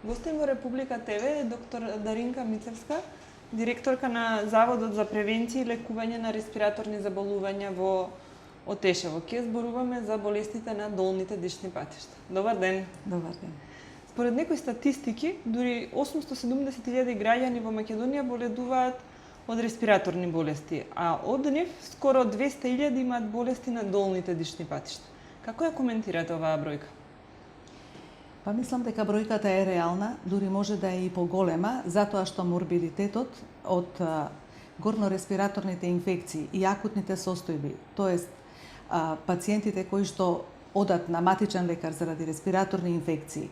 Гостин во Република ТВ е доктор Даринка Мицевска, директорка на Заводот за превенција и лекување на респираторни заболувања во Отешево. Ке зборуваме за болестите на долните дишни патишта. Добар ден. Добар ден. Според некои статистики, дури 870.000 граѓани во Македонија боледуваат од респираторни болести, а од нив скоро 200.000 имаат болести на долните дишни патишта. Како ја коментирате оваа бројка? Па мислам дека бројката е реална, дури може да е и поголема, затоа што морбидитетот од горнореспираторните инфекции и акутните состојби, тоест пациентите кои што одат на матичен лекар заради респираторни инфекции,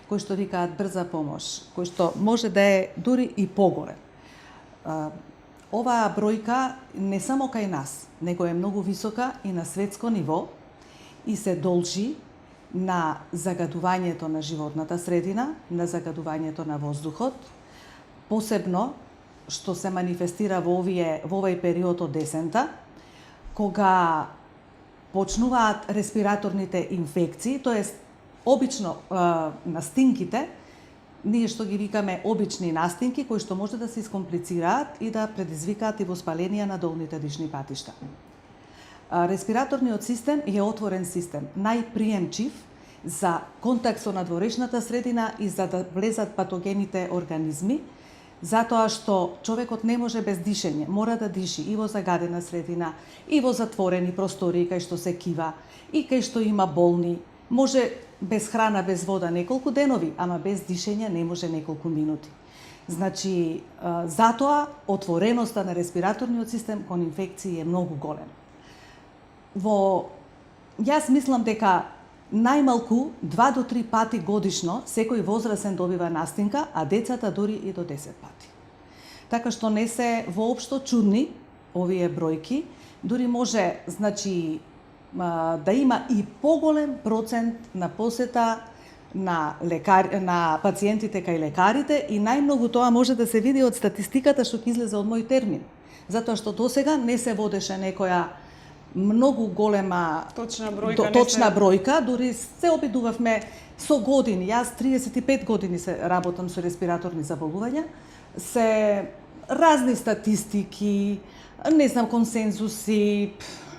кои што викаат брза помош, кои што може да е дури и поголем. Оваа бројка не само кај нас, него е многу висока и на светско ниво и се должи на загадувањето на животната средина, на загадувањето на воздухот, посебно што се манифестира во овој период од десента, кога почнуваат респираторните инфекции, тоест обично настинките, ние што ги викаме обични настинки, кои што може да се искомплицираат и да предизвикаат и воспаление на долните дишни патишта. Респираторниот систем е отворен систем, најприемчив за контакт со надворешната средина и за да влезат патогените организми, затоа што човекот не може без дишење, мора да диши и во загадена средина, и во затворени простории кај што се кива, и кај што има болни. Може без храна, без вода неколку денови, ама без дишење не може неколку минути. Значи, затоа отвореноста на респираторниот систем кон инфекции е многу голема. Јас мислам дека најмалку 2 до 3 пати годишно секој возрасен добива настинка, а децата дури и до 10 пати. Така што не се воопшто чудни овие бројки, дури може, значи, да има и поголем процент на посета на пациентите кај лекарите и најмногу тоа може да се види од статистиката што ќе излезе од мој термин. Затоа што досега не се водеше некоја многу голема точна бројка, дури се обидувавме со години. Јас 35 години се работам со респираторни заболувања, се разни статистики, не знам, консензуси,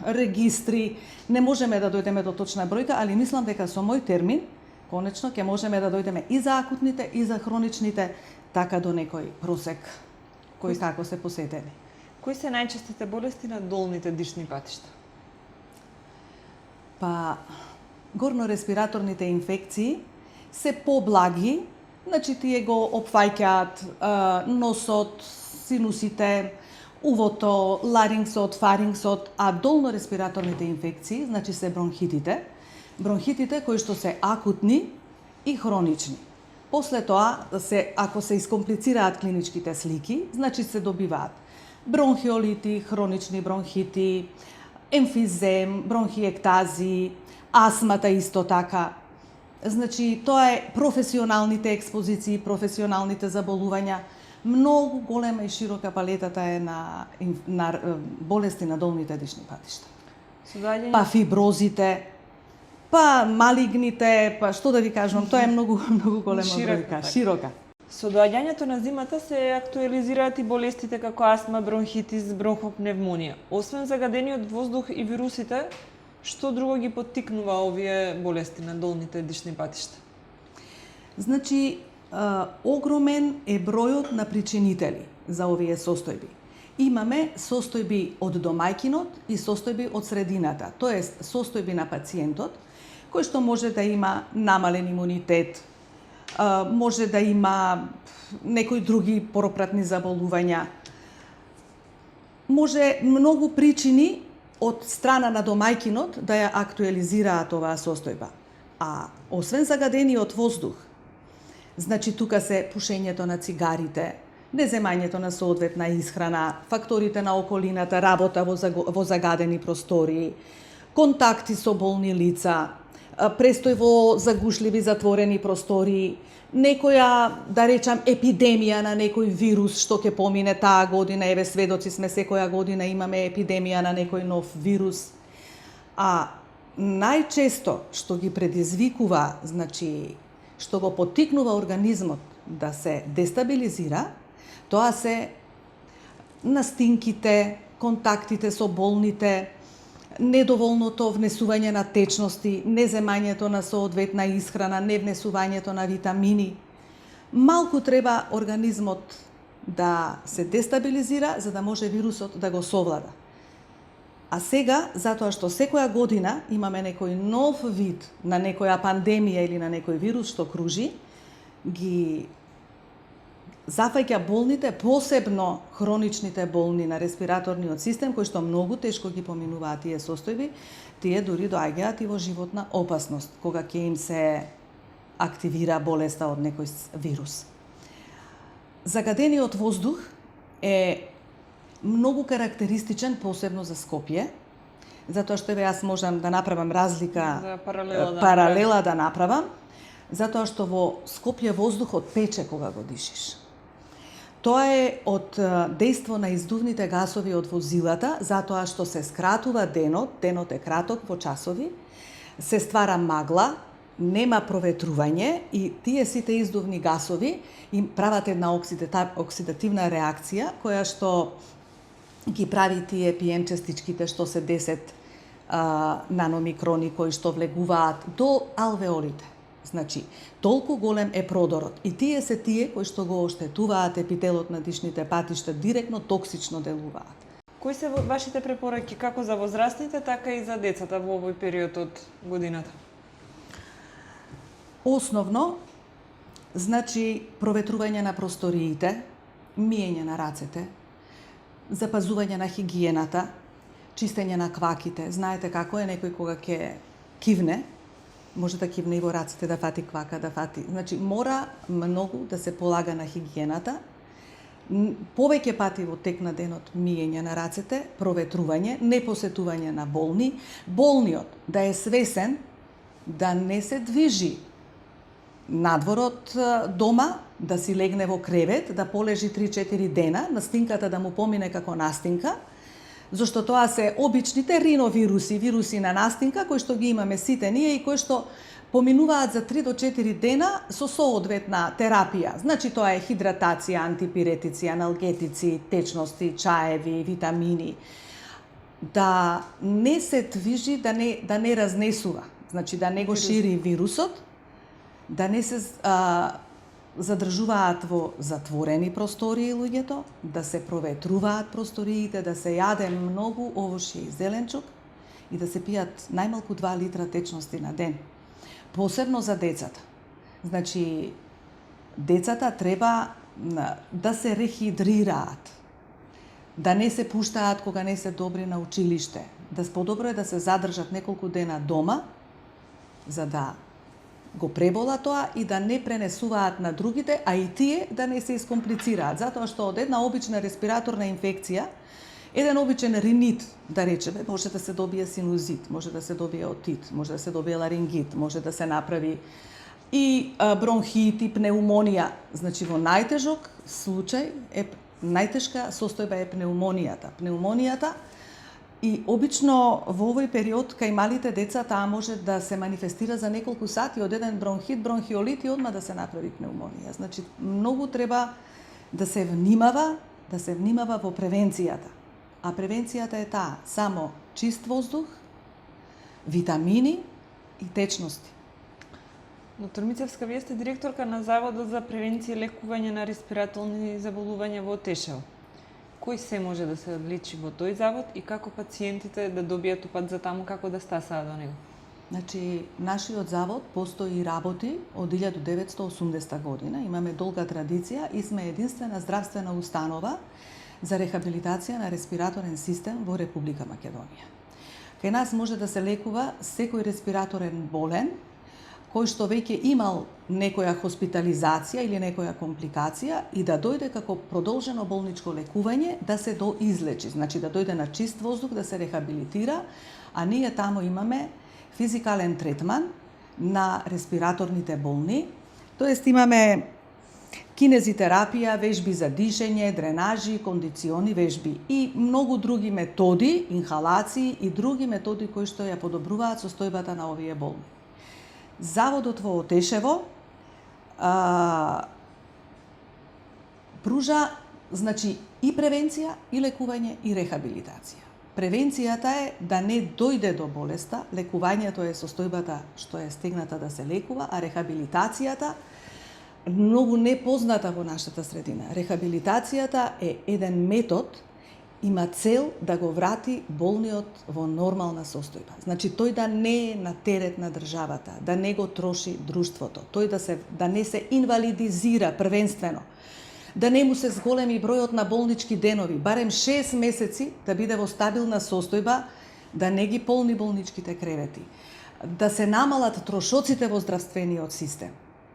регистри, не можеме да дојдеме до точна бројка, али мислам дека со мој термин, конечно, ќе можеме да дојдеме и за акутните, и за хроничните, така до некој просек, кои како се посетени. Кои се најчестите болести на долните дишни патишта? Па, горнореспираторните инфекции се поблаги, значи тие го опфаќаат носот, синусите, увото, ларингсот, фарингсот, а долнореспираторните инфекции, значи се бронхитите кои што се акутни и хронични. После тоа, ако се искомплицираат клиничките слики, значи се добиваат бронхиолити, хронични бронхити, емфизем, бронхиектази, астмата исто така. Значи, тоа е професионалните експозиции, професионалните заболувања. Многу голема и широка палетата е на болести на долните дишни патишта. Па фиброзите, па малигните, па што да ви кажам, тоа е многу голема бројка, широка. Со доаѓањето на зимата се актуализираат и болестите како астма, бронхитис, бронхопневмонија. Освен загадениот воздух и вирусите, што друго ги поттикнува овие болести на долните дишни патишта? Значи, огромен е бројот на причинители за овие состојби. Имаме состојби од домајкинот и состојби од средината, тоест состојби на пациентот, кој што може да има намален имунитет, може да има некои други пропратни заболувања. Може многу причини од страна на домајкинот да ја актуализираат оваа состојба. А освен загадениот воздух, значи тука се пушењето на цигарите, неземањето на соодветна исхрана, факторите на околината, работа во загадени простории, контакти со болни лица, престој во загушливи затворени простории, некоја, да речам, епидемија на некој вирус што ќе помине таа година, еве сведоци сме секоја година имаме епидемија на некој нов вирус. А најчесто што ги предизвикува, значи, што го поттикнува организмот да се дестабилизира, тоа се настинките, контактите со болните, недоволното внесување на течности, неземањето на соодветна исхрана, невнесувањето на витамини. Малку треба организмот да се дестабилизира за да може вирусот да го совлада. А сега, затоа што секоја година имаме некој нов вид на некоја пандемија или на некој вирус што кружи, ги зафаќа болните, посебно хроничните болни на респираторниот систем, кои што многу тешко ги поминуваат тие состојби, тие дури доаѓаат и во животна опасност, кога ќе им се активира болеста од некој вирус. Загадениот воздух е многу карактеристичен, посебно за Скопје, затоа што јас можам да направам разлика, За паралела да направам, затоа што во Скопје воздухот пече кога го дишиш. Тоа е од дејство на издувните гасови од возилата, затоа што се скратува денот е краток во часови, се ствара магла, нема проветрување и тие сите издувни гасови им прават една оксидативна реакција која што ги прави тие PM частичките што се 10 наномикрони кои што влегуваат до алвеолите. Значи, толку голем е продорот. И тие се тие кои што го оштетуваат епителот на дишните патишта, директно токсично делуваат. Кои се вашите препораки како за возрастните, така и за децата во овој период од годината? Основно, значи, проветрување на просториите, миење на рацете, запазување на хигиената, чистење на кваките. Знаете како е некој кога ќе кивне, може да кивне и во рацете, да фати квака, да фати. Значи, мора многу да се полага на хигиената. Повеќе пати во тек на денот миење на рацете, проветрување, не посетување на болни. Болниот да е свесен да не се движи надвор од дома, да си легне во кревет, да полежи 3-4 дена, настинката да му помине како настинка, зашто тоа се обичните риновируси, вируси на настинка, кои што ги имаме сите ние и кои што поминуваат за 3 до 4 дена со соодветна терапија. Значи тоа е хидратација, антипиретици, аналгетици, течности, чаеви, витамини. Да не се движи, да не разнесува, значи да не го шири вирусот, да не се задржуваат во затворени простории луѓето, да се проветруваат просториите, да се јаде многу овошје и зеленчук и да се пијат најмалку 2 литра течности на ден. Посебно за децата. Значи, децата треба да се рехидрираат, да не се пуштаат кога не се добри на училиште, да подобро е да се задржат неколку дена дома, за да го пребола тоа и да не пренесуваат на другите, а и тие да не се искомплицираат, затоа што од една обична респираторна инфекција, еден обичен ринит, да речеме, може да се добие синузит, може да се добие отит, може да се добие ларингит, може да се направи и бронхит и пнеумонија. Значи во најтежок случај најтешка состојба е пнеумонијата. Пнеумонијата и обично во овој период кај малите деца таа може да се манифестира за неколку сати од еден бронхит, бронхиолит и одма да се направи пнеумонија. Значи многу треба да се внимава во превенцијата. А превенцијата е таа, само чист воздух, витамини и течности. Доктор Мицевска, вие сте директорка на Заводот за превенција и лекување на респираторни заболувања во Тешево. Кој се може да се одличи во тој завод и како пациентите да добијат упат за таму, како да стасаат до него? Значи, нашиот завод постои и работи од 1980 година. Имаме долга традиција и сме единствена здравствена установа за рехабилитација на респираторен систем во Република Македонија. Кај нас може да се лекува секој респираторен болен кој што веќе имал некоја хоспитализација или некоја компликација и да дојде како продолжено болничко лекување да се доизлечи, значи да дојде на чист воздух, да се рехабилитира, а ние таму имаме физикален третман на респираторните болни, тоест имаме кинезитерапија, вежби за дишење, дренажи, кондициони вежби и многу други методи, инхалации и други методи кои што ја подобруваат состојбата на овие болни. Заводот во Тешево пружа, значи, и превенција, и лекување, и рехабилитација. Превенцијата е да не дојде до болеста, лекувањето е состојбата што е стегната да се лекува, а рехабилитацијата многу непозната во нашата средина. Рехабилитацијата е еден метод, има цел да го врати болниот во нормална состојба. Значи тој да не е на терет на државата, да не го троши друштвото, тој да не се инвалидизира првенствено, да не му се зголеми бројот на болнички денови, барем 6 месеци да биде во стабилна состојба, да не ги полни болничките кревети, да се намалат трошоците во здравствениот систем.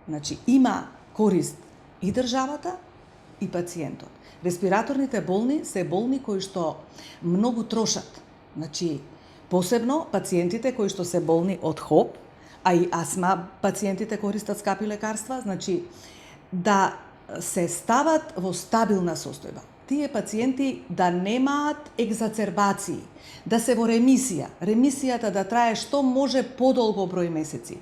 Значи има корист и државата и пациентот. Респираторните болни се болни кои што многу трошат. Значи, посебно пациентите кои што се болни од ХОП, а и астма пациентите користат скапи лекарства, значи да се стават во стабилна состојба. Тие пациенти да немаат екзацербации, да се во ремисија, ремисијата да трае што може подолго број месеци,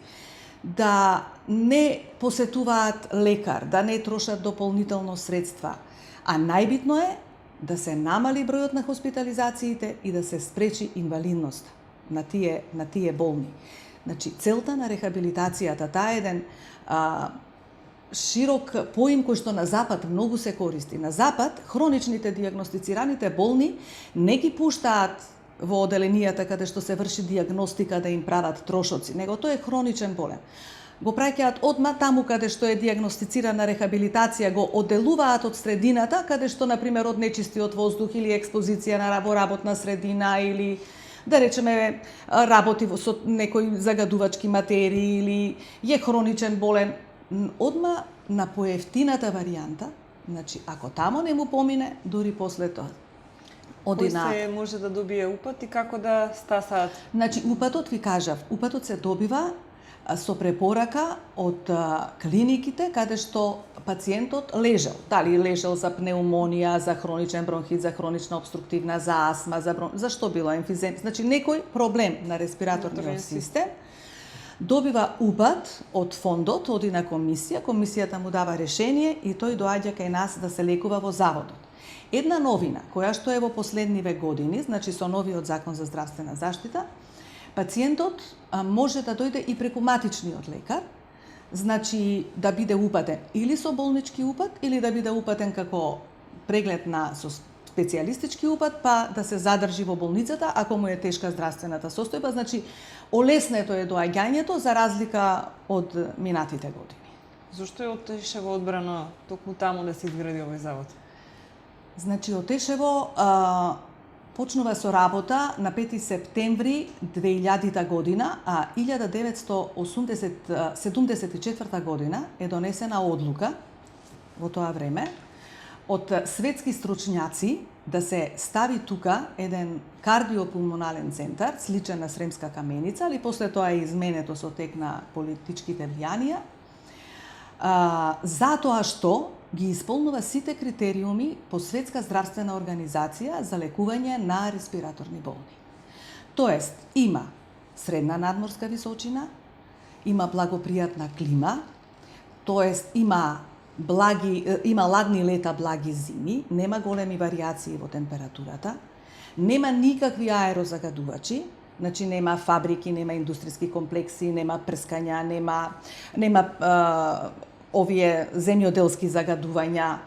да не посетуваат лекар, да не трошат дополнително средства, а најбитно е да се намали бројот на хоспитализациите и да се спречи инвалидноста на тие болни. Значи, целта на рехабилитацијата, таа е еден широк поим кој што на Запад многу се користи. На Запад, хроничните дијагностицираните болни не ги пуштаат во оделенијата каде што се врши дијагностика да им прават трошоци, него тој е хроничен болен. Го праќаат одма таму каде што е дијагностицирана рехабилитација, го одделуваат од средината каде што, например, од нечистиот воздух или експозиција во работна средина или да речеме работи со некои загадувачки материи или е хроничен болен, одма на поевтината варијанта, значи ако тамо не му помине, дури после тоа. Кој се може да добие упат и како да стасаат? Значи упатот ви кажав, упатот се добива со препорака од клиниките каде што пациентот лежал. Дали лежал за пнеумонија, за хроничен бронхит, за хронична обструктивна, за астма, за што било емфизем. Значи некој проблем на респираторниот систем, добива упат од фондот, оди на комисија, комисијата му дава решение и тој доаѓа кај нас да се лекува во заводот. Една новина, која што е во последниве години, значи со новиот закон за здравствена заштита, пациентот може да дојде и преку матичниот лекар, значи да биде упатен или со болнички упат, или да биде упатен како преглед со специјалистички упат, па да се задржи во болницата ако му е тешка здравствената состојба, значи олеснето е доаѓањето за разлика од минатите години. Зошто е од Тешево одбрано токму таму да се изгради овој завод? Значи, од Тешево почнува со работа на 5 септември 2000 година, а 1974 година е донесена одлука во тоа време од светски стручњаци да се стави тука еден кардиопулмонален центар, сличен на Сремска каменица, али после тоа е изменето со тек на политичките влијанија, затоа што ги исполнува сите критериуми по Светска здравствена организација за лекување на респираторни болни. Тоест, има средна надморска височина, има благопријатна клима, тоест има ладни лета, благи зими, нема големи варијации во температурата, нема никакви аерозагадувачи, значи нема фабрики, нема индустријски комплекси, нема прскања, нема овие земјоделски загадувања,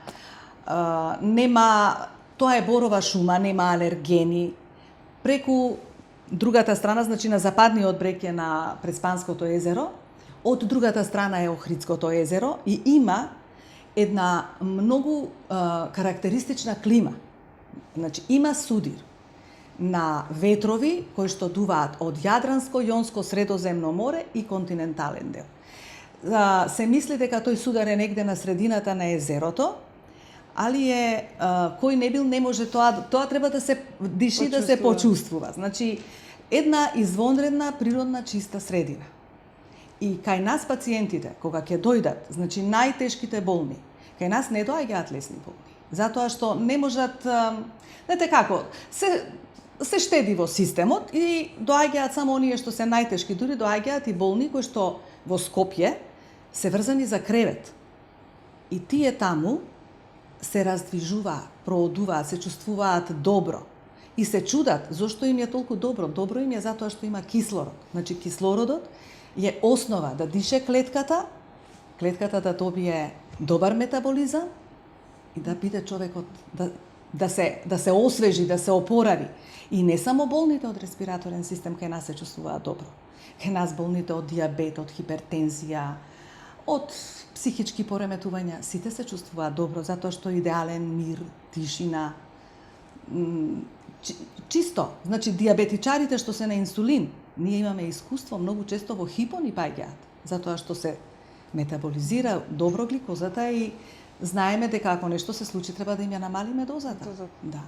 нема, тоа е борова шума, нема алергени. Преку другата страна, значи на западниот брег е на Преспанското езеро, од другата страна е Охридското езеро и има една многу карактеристична клима. Значи има судир на ветрови кои што дуваат од Јадранско, Јонско, Средоземно море и континентален дел. Се мисли дека тој судар е негде на средината на езерото, али кој не бил не може тоа треба да се диши, да се почувствува. Значи една извонредна природна чиста средина. И кај нас пациентите кога ќе дојдат, значи најтешките болни, кај нас не доаѓаат лесни болни, затоа што не можат, знаете како, се штеди во системот и доаѓаат само оние што се најтешки, дури доаѓаат и болни кои што во Скопје се врзани за кревет. И тие таму се раздвижуваат, проодуваат, се чувствуваат добро. И се чудат зошто им е толку добро. Добро им е затоа што има кислород. Значи кислородот е основа да дише клетката да добие добар метаболизам и да биде човекот да се освежи, да се опорави. И не само болните од респираторен систем кај нас се чувствуваат добро. Кај нас болните од диабет, од хипертензија, од психички пореметувања, сите се чувствуваат добро затоа што идеален мир, тишина, чисто. Значи диабетичарите што се на инсулин, ние имаме искуство многу често во хипони паѓаат, затоа што се метаболизира добро гликозата и знаеме дека ако нешто се случи треба да им ја намалиме дозата. Да.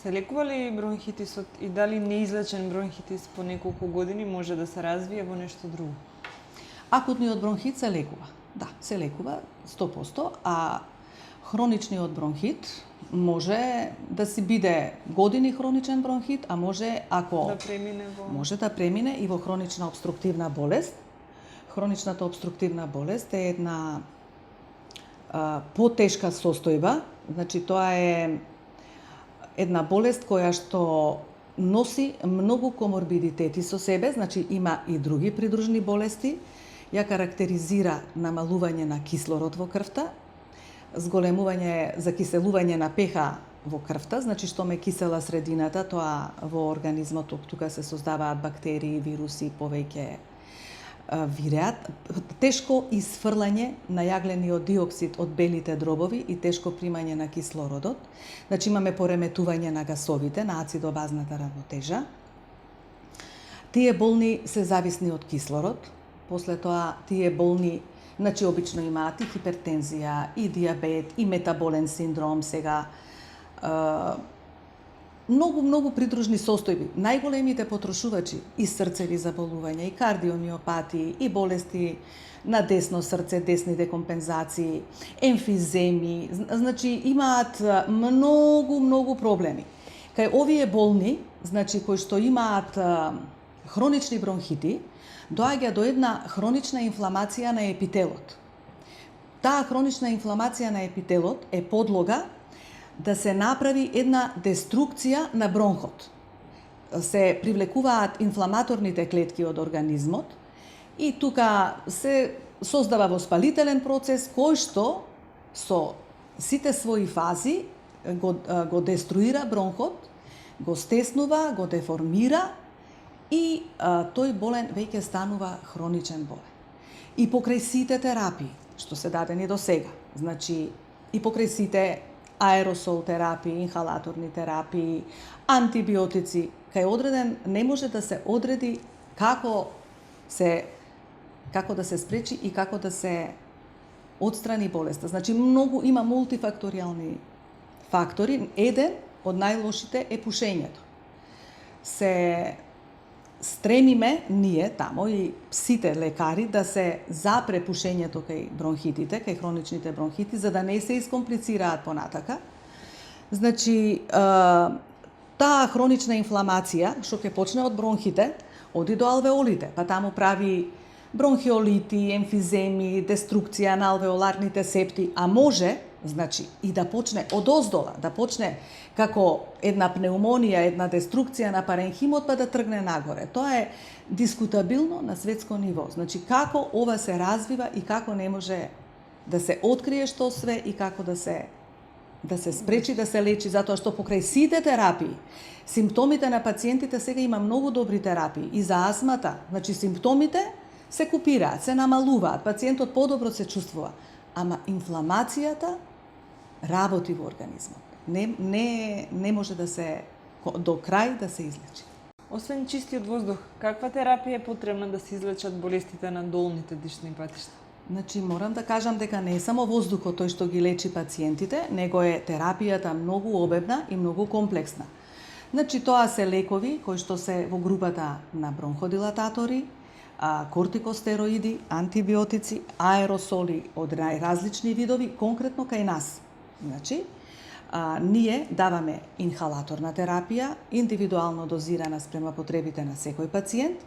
Се лекува ли бронхитисот и дали неизлечен бронхитис по неколку години може да се развие во нешто друго? Акутниот бронхит се лекува. Да, се лекува 100%, а хроничниот бронхит може да си биде години хроничен бронхит, а може може да премине и во хронична обструктивна болест. Хроничната обструктивна болест е една потешка состојба, значи тоа е една болест која што носи многу коморбидитети со себе, значи има и други придружни болести, ја карактеризира намалување на кислород во крвта, зголемување, закиселување на pH во крвта, значи што ме кисела средината, тоа во организмот тука се создаваат бактерии, вируси, повеќе виреат, тешко исфрлање на јаглениот диоксид од белите дробови и тешко примање на кислородот. Значи имаме пореметување на гасовите, на ацидо-базната равнотежа. Тие болни се зависни од кислород. После тоа тие болни, значи обично имаат и хипертензија, и диабет, и метаболен синдром, сега многу придружни состојби. Најголемите потрошувачи и срцеви заболувања, и кардиомиопатии, и болести на десно срце, десни декомпензации, емфиземи, значи имаат многу проблеми. Кај овие болни, значи кои што имаат хронични бронхити, доаѓа до една хронична инфламација на епителот. Таа хронична инфламација на епителот е подлога да се направи една деструкција на бронхот. Се привлекуваат инфламаторните клетки од организмот и тука се создава воспалителен процес кој што со сите своји фази го деструира бронхот, го стеснува, го деформира и тој болен веќе станува хроничен болен. И покрај сите терапии што се дадени до сега, значи и покрај сите аеросол терапии, инхалаторни терапии, антибиотици, кај одреден не може да се одреди како да се спречи и како да се отстрани болеста. Значи многу има мултифакторијални фактори. Еден од најлошите е пушењето. Се стремиме ние тамо и сите лекари да се запре пушењето кај бронхитите, кај хроничните бронхити, за да не се искомплицираат понатака. Значи, таа хронична инфламација, што ќе почне од бронхите, оди до алвеолите, па таму прави бронхиолити, емфиземи, деструкција на алвеоларните септи, а може, значи, и да почне одоздола, да почне како една пнеумонија, една деструкција на паренхимот, па да тргне нагоре. Тоа е дискутабилно на светско ниво. Значи, како ова се развива и како не може да се открие што све и како да се спречи да се лечи, затоа што покрај сите терапии, симптомите на пациентите сега има многу добри терапии и за астмата, значи симптомите се купираат, се намалуваат, пациентот подобро се чувствува, ама инфламацијата работи во организмот. Не може да се до крај да се излечи. Освен чистиот воздух, каква терапија е потребна да се излечат болестите на долните дишни патишта? Значи, морам да кажам дека не е само воздухот тој што ги лечи пациентите, него е терапијата многу обемна и многу комплексна. Значи, тоа се лекови кои што се во групата на бронходилататори, кортикостероиди, антибиотици, аеросоли од различни видови, конкретно кај нас. Значи, ние даваме инхалаторна терапија, индивидуално дозирана спрема потребите на секој пациент.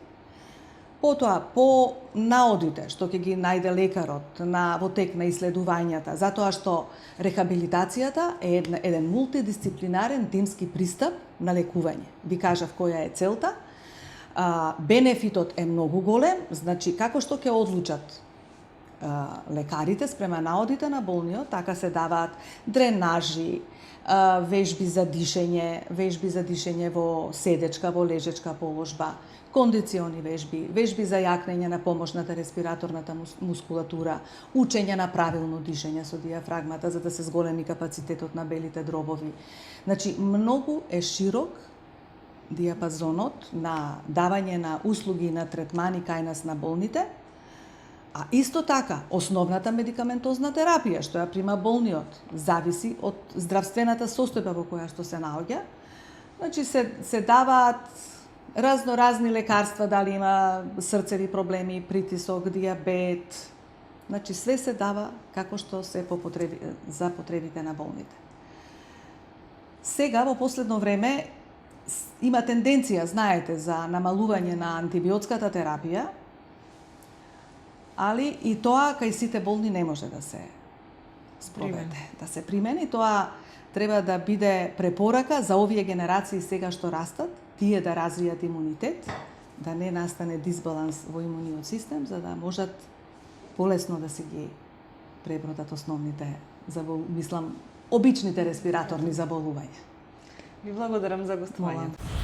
Потоа, по наодите што ќе ги најде лекарот во тек на исследувањата, затоа што рехабилитацијата е еден мултидисциплинарен тимски пристап на лекување. Ви кажав која е целта. Бенефитот е многу голем, значи како што ќе одлучат лекарите спрема наодите на болниот, така се даваат дренажи, вежби за дишење во седечка, во лежечка положба, кондициони вежби, вежби за јакнење на помошната респираторната мускулатура, учење на правилно дишење со диафрагмата за да се зголеми капацитетот на белите дробови. Значи, многу е широк диапазонот на давање на услуги на третмани кај нас на болните, а исто така основната медикаментозна терапија што ја прима болниот зависи од здравствената состојба во која што се наоѓа. Значи се даваат разни лекарства, дали има срцеви проблеми, притисок, диабет. Значи све се дава како што се за потребите на болните. Сега во последно време има тенденција, знаете, за намалување на антибиотската терапија, али и тоа кај сите болни не може да се спроведе, да се примени. Тоа треба да биде препорака за овие генерации сега што растат, тие да развијат имунитет, да не настане дисбаланс во имуниот систем, за да можат полесно да се ги пребродат основните, обичните респираторни заболувања. Ви благодарам за гостувањето.